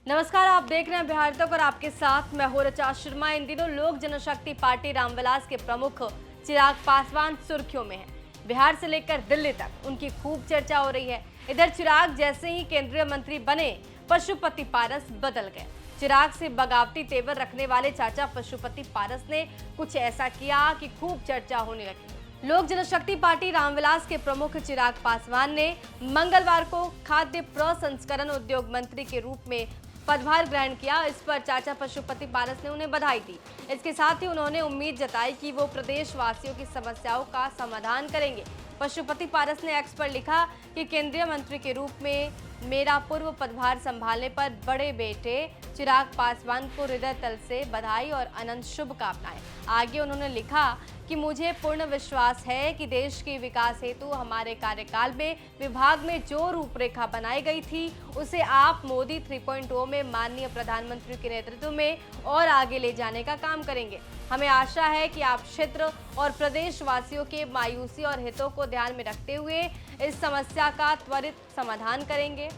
नमस्कार, आप देख रहे हैं बिहार तक और आपके साथ मैं हूं ऋचा शर्मा। इन दिनों लोक जनशक्ति पार्टी रामविलास के प्रमुख चिराग पासवान सुर्खियों में हैं। बिहार से लेकर दिल्ली तक उनकी खूब चर्चा हो रही है। इधर चिराग जैसे ही केंद्रीय मंत्री बने, पशुपति पारस बदल गए। चिराग से बगावती तेवर रखने वाले चाचा पशुपति पारस ने कुछ ऐसा किया कि खूब चर्चा होने लगी। लोक जनशक्ति पार्टी रामविलास के प्रमुख चिराग पासवान ने मंगलवार को खाद्य प्रसंस्करण उद्योग मंत्री के रूप में पदभार ग्रहण किया। इस पर चाचा पशुपति पारस ने उन्हें बधाई दी। इसके साथ ही उन्होंने उम्मीद जताई कि वो प्रदेश वासियों की समस्याओं का समाधान करेंगे। पशुपति पारस ने एक्स पर लिखा कि केंद्रीय मंत्री के रूप में मेरा पूर्व पदभार संभालने पर बड़े बेटे चिराग पासवान को हृदय तल से बधाई और अनंत शुभकामनाएं। आगे उन्होंने लिखा कि मुझे पूर्ण विश्वास है कि देश के विकास हेतु हमारे कार्यकाल में विभाग में जो रूपरेखा बनाई गई थी उसे आप मोदी 3.0 में माननीय प्रधानमंत्री के नेतृत्व में और आगे ले जाने का काम करेंगे। हमें आशा है कि आप क्षेत्र और प्रदेश वासियों के मायूसी और हितों को ध्यान में रखते हुए इस समस्या का त्वरित समाधान करेंगे।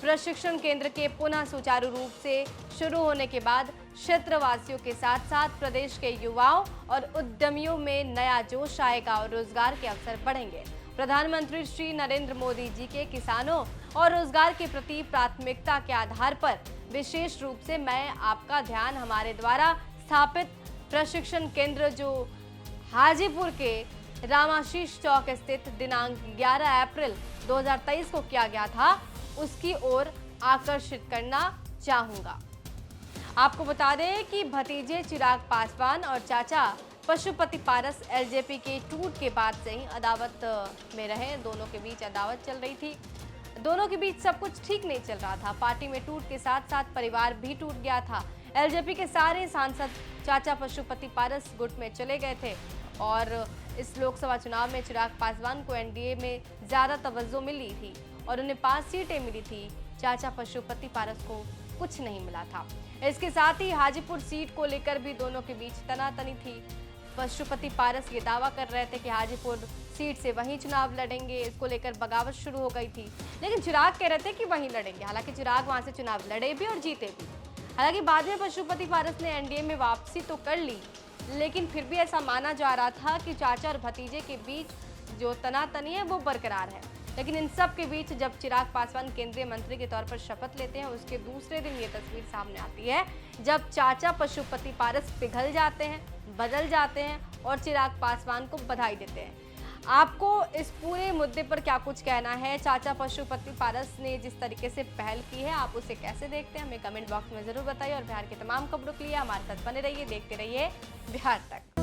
प्रशिक्षण केंद्र के पुनः सुचारू रूप से शुरू होने के बाद क्षेत्रवासियों के साथ साथ प्रदेश के युवाओं और उद्यमियों में नया जोश आएगा और रोजगार के अवसर बढ़ेंगे। प्रधानमंत्री श्री नरेंद्र मोदी जी के किसानों और रोजगार के प्रति प्राथमिकता के आधार पर विशेष रूप से मैं आपका ध्यान हमारे द्वारा स्थापित प्रशिक्षण केंद्र जो हाजीपुर के रामाशीष चौक स्थित दिनांक 11 अप्रैल 2023 को किया गया था, उसकी ओर आकर्षित करना चाहूंगा। आपको बता दें कि भतीजे चिराग पासवान और चाचा पशुपति पारस एलजेपी के टूट के बाद से ही अदावत में रहे। दोनों के बीच अदावत चल रही थी। दोनों के बीच सब कुछ ठीक नहीं चल रहा था। पार्टी में टूट के साथ साथ परिवार भी टूट गया था। एलजेपी के सारे सांसद चाचा पशुपति पारस गुट में चले गए थे और इस लोकसभा चुनाव में चिराग पासवान को एनडीए में ज्यादा तवज्जो मिली थी और उन्हें 5 सीटें मिली थी। चाचा पशुपति पारस को कुछ नहीं मिला था। इसके साथ ही हाजीपुर सीट को लेकर भी दोनों के बीच तनातनी थी। पशुपति पारस ये दावा कर रहे थे कि हाजीपुर सीट से वहीं चुनाव लड़ेंगे। इसको लेकर बगावत शुरू हो गई थी, लेकिन चिराग कह रहे थे कि वहीं लड़ेंगे। हालांकि चिराग वहां से चुनाव लड़े भी और जीते भी। हालांकि बाद में पशुपति पारस ने एनडीए में वापसी तो कर ली, लेकिन फिर भी ऐसा माना जा रहा था कि चाचा और भतीजे के बीच जो तनातनी है वो बरकरार है। लेकिन इन सब के बीच जब चिराग पासवान केंद्रीय मंत्री के तौर पर शपथ लेते हैं, उसके दूसरे दिन ये तस्वीर सामने आती है जब चाचा पशुपति पारस पिघल जाते हैं, बदल जाते हैं और चिराग पासवान को बधाई देते हैं। आपको इस पूरे मुद्दे पर क्या कुछ कहना है? चाचा पशुपति पारस ने जिस तरीके से पहल की है, आप उसे कैसे देखते हैं? हमें कमेंट बॉक्स में जरूर बताइए और बिहार की तमाम खबरों के लिए हमारे साथ बने रहिए, देखते रहिए बिहार तक।